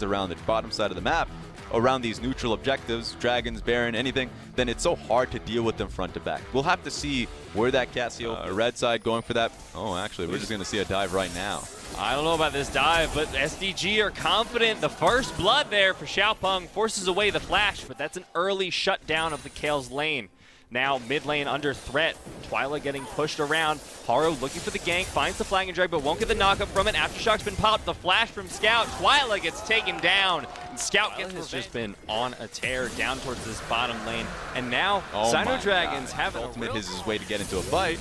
around the bottom side of the map, around these neutral objectives, dragons, baron, anything, then it's so hard to deal with them front to back. We'll have to see where that Cassiopeia red side going for that. Oh, actually, we're just going to see a dive right now. I don't know about this dive, but SDG are confident. The first blood there for Xiaopeng forces away the flash, but that's an early shutdown of the Kale's lane. Now mid lane under threat. Twyla getting pushed around. Haro looking for the gank, finds the flagging drag, but won't get the knockup from it. Aftershock's been popped. The flash from Scout. Twyla gets taken down. And Scout has just been on a tear down towards this bottom lane. And now Sino Dragons have ultimate is his way to get into a fight.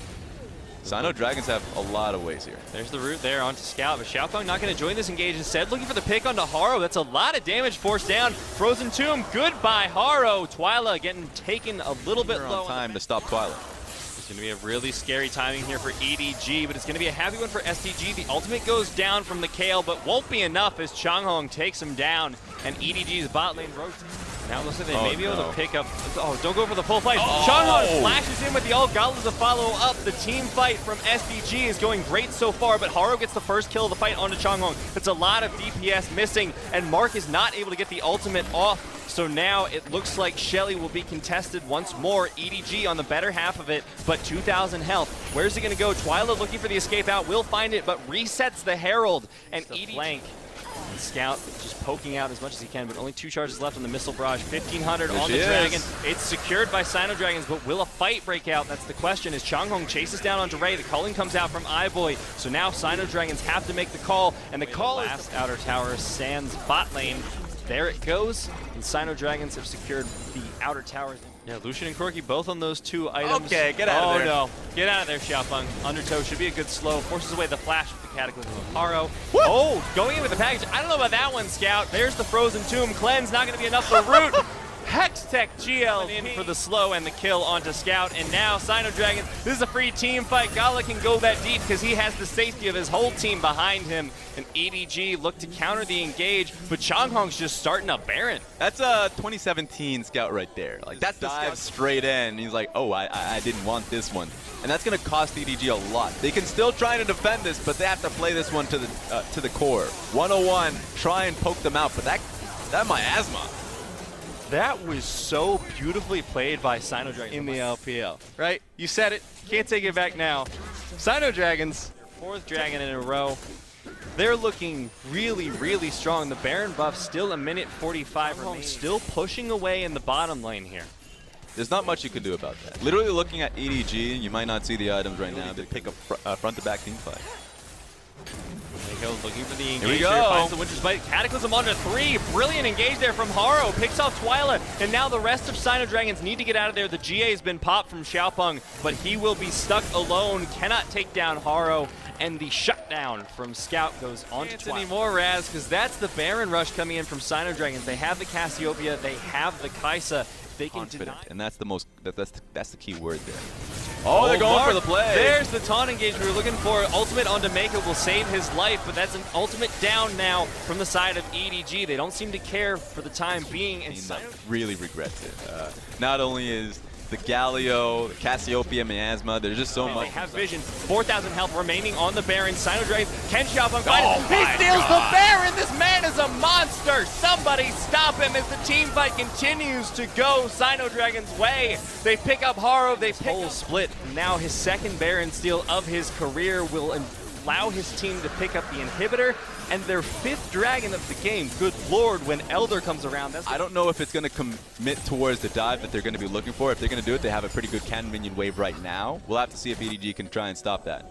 Sino Dragons have a lot of ways here. There's the route there onto Scout, but Xiaopeng not going to join this engage. Instead, looking for the pick onto Haro. That's a lot of damage forced down. Frozen Tomb, goodbye Haro. Twyla getting taken a little bit low. On time to stop Twyla. It's going to be a really scary timing here for EDG, but it's going to be a happy one for SDG. The ultimate goes down from the Kale, but won't be enough as Changhong takes him down, and EDG's bot lane rotates. Now it looks like they may be able to pick up. Oh, don't go for the full fight. Changhong flashes in with the ult. Gala to follow up. The team fight from SDG is going great so far, but Haro gets the first kill of the fight onto Changhong. That's a lot of DPS missing, and Mark is not able to get the ultimate off. So now it looks like Shelly will be contested once more. EDG on the better half of it, but 2,000 health. Where's it going to go? Twyla looking for the escape out, will find it, but resets the Herald. And EDG flank. And Scout just poking out as much as he can, but only 2 charges left on the missile barrage. 1,500 on the Dragon. It's secured by Sino Dragons, but will a fight break out? That's the question. As Changhong chases down onto Ray, the calling comes out from iBoy. So now Sino Dragons have to make the call, and the call is last outer tower, Sans bot lane. There it goes, and Sino Dragons have secured the outer towers. Yeah, Lucian and Corki both on those 2 items. Okay, get out of there. Oh no, get out of there, Xiaopeng. Undertow should be a good slow. Forces away the flash with the Cataclysm of Haro. Woo! Oh, going in with the package. I don't know about that one, Scout. There's the Frozen Tomb. Cleanse, not going to be enough for Root. Hextech GL in for the slow and the kill onto Scout, and now Sino Dragons, this is a free team fight. Gala can go that deep because he has the safety of his whole team behind him, and EDG look to counter the engage, but Changhong's just starting a Baron. That's a 2017 Scout right there. Like, that's the dive straight in. He's like, oh, I didn't want this one. And that's going to cost EDG a lot. They can still try to defend this, but they have to play this one to the core. 101, try and poke them out, but that miasma. That was so beautifully played by Sino Dragons in the LPL, right? You said it. Can't take it back now. Sino Dragons, 4th dragon in a row. They're looking really, really strong. The Baron buff still a minute 45 remaining. Still pushing away in the bottom lane here. There's not much you can do about that. Literally looking at EDG, you might not see the items right now. They pick a front-to-back team fight. There we go, looking for the engage. Here we go. Finds the Winter's Bite. Cataclysm onto 3. Brilliant engage there from Haro. Picks off Twyla. And now the rest of Sino Dragons need to get out of there. The GA has been popped from Xiaopeng, but he will be stuck alone. Cannot take down Haro. And the shutdown from Scout goes on to Twyla. Anymore, Raz, because that's the Baron rush coming in from Sino Dragons. They have the Cassiopeia. They have the Kaisa. They can confident, and that's the most. That's the key word there. Oh, they're going for the play. There's the taunt engage we were looking for. Ultimate on Jamaica will save his life, but that's an ultimate down now from the side of EDG. They don't seem to care for the time being. And really regrets it. Not only is the Galio, the Cassiopeia, Miasma, there's just so much. They have vision. 4,000 health remaining on the Baron. Sino Dragons, can Xiaopeng find it? He steals the Baron! This man is a monster! Somebody stop him as the team fight continues to go Sino Dragons' way. They pick up Haro, they pick up split. Now his 2nd Baron steal of his career will allow his team to pick up the inhibitor and their 5th dragon of the game. Good lord, when Elder comes around. I don't know if it's going to commit towards the dive that they're going to be looking for. If they're going to do it, they have a pretty good cannon minion wave right now. We'll have to see if EDG can try and stop that.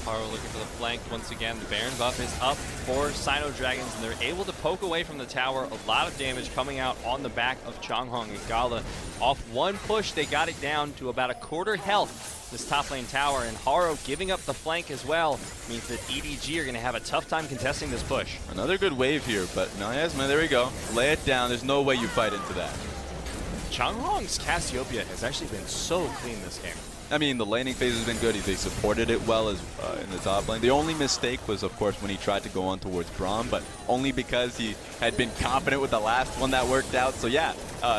Haro looking for the flank once again. The Baron buff is up for Sino Dragons, and they're able to poke away from the tower. A lot of damage coming out on the back of Changhong and Gala. Off one push, they got it down to about a 1/4 health. This top lane tower, and Haro giving up the flank as well means that EDG are going to have a tough time contesting this push. Another good wave here, but Miasma, there we go. Lay it down. There's no way you fight into that. Changhong's Cassiopeia has actually been so clean this game. I mean, the laning phase has been good. They supported it well as in the top lane. The only mistake was, of course, when he tried to go on towards Braum, but only because he had been confident with the last one that worked out. So yeah,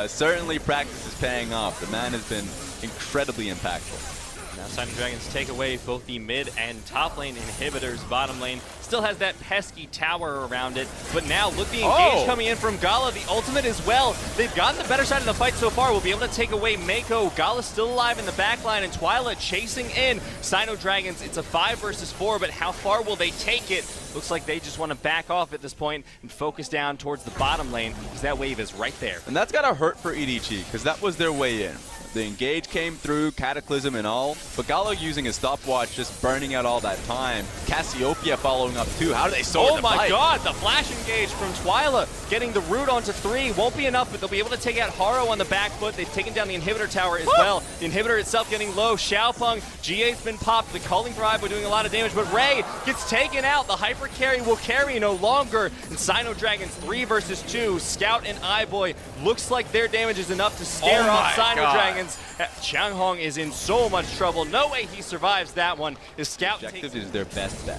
certainly practice is paying off. The man has been incredibly impactful. Now Sino Dragons take away both the mid and top lane inhibitors. Bottom lane still has that pesky tower around it. But now look, the engage coming in from Gala, the ultimate as well. They've gotten the better side of the fight so far. We'll be able to take away Mako. Gala's still alive in the back line, and Twyla chasing in. Sino Dragons, it's a 5 versus 4, but how far will they take it? Looks like they just want to back off at this point and focus down towards the bottom lane, because that wave is right there. And that's gotta hurt for EDG, because that was their way in. The engage came through, Cataclysm and all, but Gallo using his stopwatch, just burning out all that time. Cassiopeia following up too. How do they sword the fight? Oh my god, the flash engage from Twyla, getting the root onto 3. Won't be enough, but they'll be able to take out Haro on the back foot. They've taken down the inhibitor tower as well. The inhibitor itself getting low. Xiaopeng, GA's been popped. The Culling for Ivo doing a lot of damage, but Ray gets taken out. The hyper carry will carry no longer. And Sino Dragons 3 versus 2. Scout and iBoy, looks like their damage is enough to scare off Sino Dragons. Changhong is in so much trouble. No way he survives that one. His Scout Objective is their best bet.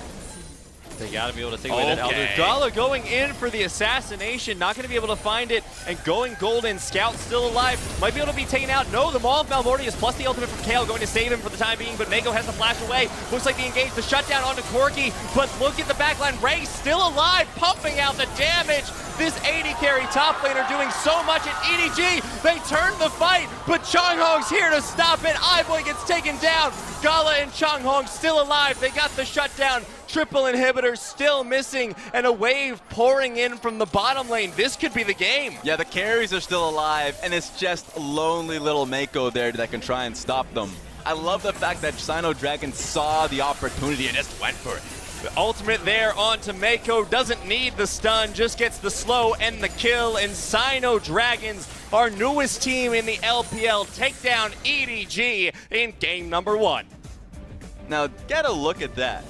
They gotta be able to take away that Elder. Gala going in for the assassination, not gonna be able to find it, and going golden. Scout still alive, might be able to be taken out. No, the Maul of Malmortius plus the ultimate from Kale going to save him for the time being, but Mako has to flash away. Looks like the engage, the shutdown onto Corki, but look at the backline. Ray still alive, pumping out the damage. This AD carry top laner doing so much at EDG. They turned the fight, but Changhong's here to stop it. iBoy gets taken down. Gala and Changhong still alive. They got the shutdown. Triple inhibitors still missing, and a wave pouring in from the bottom lane. This could be the game. Yeah, the carries are still alive, and it's just lonely little Mako there that can try and stop them. I love the fact that Sino Dragon saw the opportunity and just went for it. The ultimate there onto Mako, doesn't need the stun, just gets the slow and the kill, and Sino Dragons, our newest team in the LPL, take down EDG in game number 1. Now, get a look at that.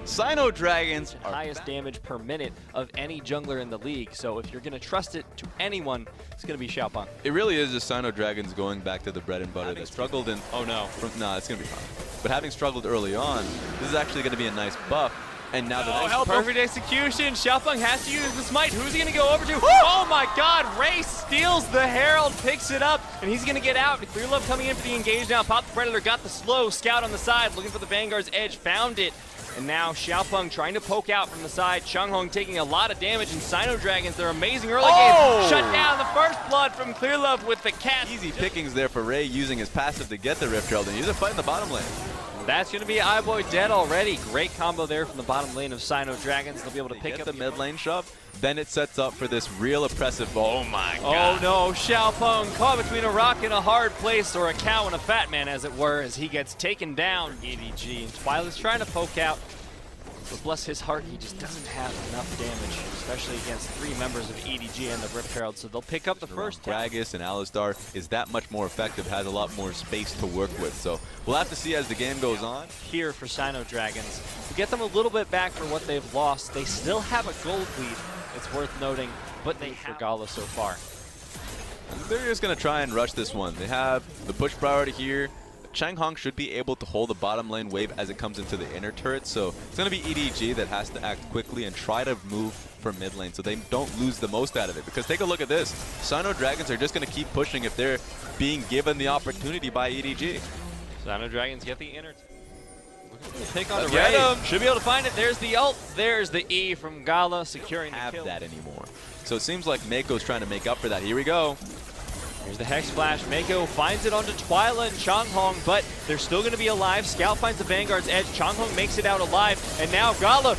Sino Dragons are highest damage per minute of any jungler in the league, so if you're going to trust it to anyone, it's going to be Xiaopeng. It really is just Sino Dragons going back to the bread and butter. They struggled in... Oh no. No, it's going to be fine. But having struggled early on, this is actually going to be a nice buff. And now the perfect execution. Xiaopeng has to use the smite. Who's he going to go over to? Oh my god, Ray steals the Herald, picks it up, and he's going to get out. Clear Love coming in for the engage now. Pop the Predator, got the slow. Scout on the side, looking for the Vanguard's edge, found it. And now Xiaopeng trying to poke out from the side. Changhong taking a lot of damage, and Sino Dragons, their amazing early game. Shut down the first blood from Clear Love with the cast. Easy pickings there for Ray, using his passive to get the Rift Herald, and he's fighting the bottom lane. That's going to be iBoy dead already. Great combo there from the bottom lane of Sino Dragons. They'll be able to pick up the mid lane shove. Then it sets up for this real oppressive ball. Oh my god. Oh no, Xiaopeng caught between a rock and a hard place, or a cow and a fat man as it were, as he gets taken down. EDG. And Twyla's trying to poke out. But bless his heart, he just doesn't have enough damage, especially against 3 members of EDG and the Rift Herald, so they'll pick up the first. Gragas and Alistar is that much more effective, has a lot more space to work with, so we'll have to see as the game goes on. Here for Sino Dragons, to get them a little bit back for what they've lost, they still have a gold lead, it's worth noting, but they have Gala so far. They're just going to try and rush this one. They have the push priority here. Changhong should be able to hold the bottom lane wave as it comes into the inner turret, so it's going to be EDG that has to act quickly and try to move from mid lane so they don't lose the most out of it. Because take a look at this. Sino Dragons are just going to keep pushing if they're being given the opportunity by EDG. Sino Dragons get the inner. Pick on the Ray. Should be able to find it. There's the ult. There's the E from Gala securing the kill. That anymore. So it seems like Mako's trying to make up for that. Here we go. Here's the Hex Flash. Mako finds it onto Twyla and Changhong, but they're still going to be alive. Scout finds the Vanguard's edge. Changhong makes it out alive, and now Gala